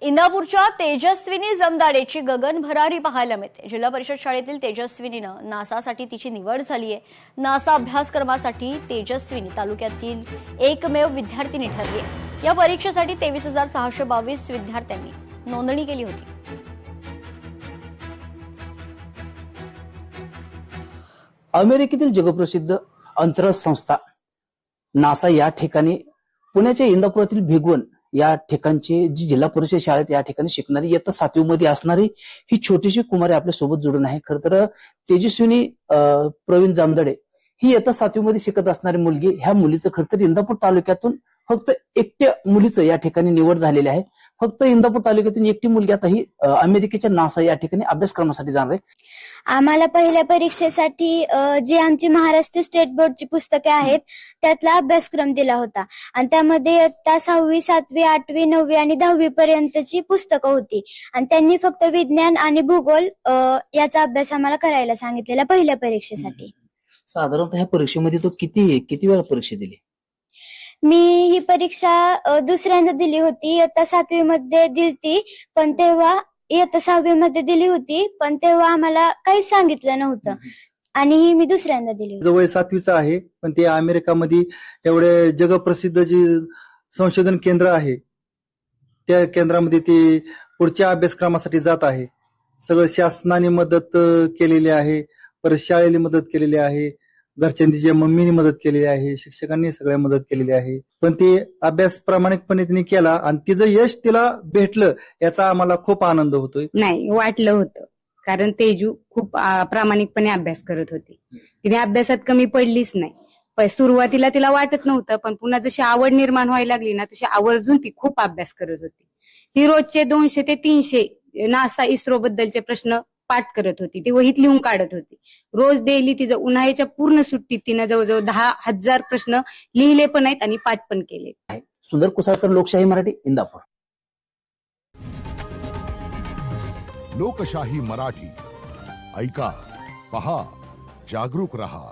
इंदापूरच्या तेजस्विनी जमदाडेची गगनभरारी पाहायला मिळते। जिल्हा परिषद शाळेतील तेजस्विनीनं नासासाठी तिची निवड झाली आहे। नासा अभ्यासक्रमासाठी तेजस्विनी तालुक्यातील एकमेव विद्यार्थिनी ठरली आहे। या परीक्षेसाठी 23,622 विद्यार्थ्यांनी नोंदणी केली होती। अमेरिकेतील जगप्रसिद्ध अंतराळ संस्था नासा या ठिकाणी पुण्याच्या इंदापुरातील भिगवण या ठिकाणची जी जिल्हा परिषद शाळेत या ठिकाणी शिकणारी इयत्ता 7वी मध्ये असणारी ही छोटीशी कुमारी आपल्या सोबत जोडून आहे। खर तर तेजस्विनी प्रवीण जामदाडे ही इयत्ता 7वी मध्ये शिकत असणारी मुलगी, ह्या मुलीचं खर तर इंदापूर तालुक्यातून फक्त एकट्या मुलीचं या ठिकाणी निवड झालेली आहे। फक्त इंदापूर तालुक्यातून एकटी मुलगी आता ही अमेरिकेच्या नासा या ठिकाणी अभ्यासक्रमासाठी जाणार आहे। आम्हाला पहिल्या परीक्षेसाठी जी आमची महाराष्ट्र स्टेट बोर्डची पुस्तके आहेत त्यातला अभ्यासक्रम दिला होता आणि त्यामध्ये इयत्ता 6वी 7वी 8वी 9वी आणि 10वी पर्यंतची पुस्तकं होती आणि त्यांनी फक्त विज्ञान आणि भूगोल याचा अभ्यास आम्हाला करायला सांगितलेला पहिल्या परीक्षेसाठी। साधारणतः ह्या परीक्षेमध्ये तो किती वेळा परीक्षा दिली? मी ही परीक्षा दुसऱ्यांदा दिली होती। इयत्ता 7वी मध्ये दिलती, पण तेव्हा इयत्ता 6वी मध्ये दिली होती, पण तेव्हा आम्हाला काहीच सांगितलं नव्हतं आणि ही मी दुसऱ्यांदा दिली होती। जवळ 7वीचा आहे, पण ते अमेरिकामध्ये एवढे जगप्रसिद्ध जे संशोधन केंद्र आहे त्या केंद्रामध्ये ते पुढच्या अभ्यासक्रमासाठी जात आहे। सगळं शासनाने मदत केलेली आहे, परत शाळेने मदत केलेली आहे, घरच्यांनी तिच्या मम्मीने मदत केलेली आहे, शिक्षकांनी सगळ्या मदत केलेली आहे। पण ते अभ्यास प्रामाणिकपणे तिने केला आणि तिचं यश तिला भेटलं याचा आम्हाला खूप आनंद होतोय। नाही वाटलं होतं, कारण तेजू खूप प्रामाणिकपणे अभ्यास करत होती। तिने अभ्यासात कमी पडलीच नाही। सुरुवातीला तिला वाटत नव्हतं, पण पुन्हा जशी आवड निर्माण व्हायला लागली ना तशी आवर्जून ती खूप अभ्यास करत होती। ती रोजचे 200 ते 300 नासा इस्रो बद्दलचे प्रश्न पाठ करत होती, ती वहीत लिहून काढत होती। रोज डेली तिचं उन्हाळ्याच्या पूर्ण सुट्टीत तिनं जवळजवळ 10,000 प्रश्न लिहिले पण आहेत आणि पाठ पण केले। सुंदर कुसाळकर, लोकशाही मराठी, इंदापूर। लोकशाही मराठी ऐका, पहा, जागरूक रहा।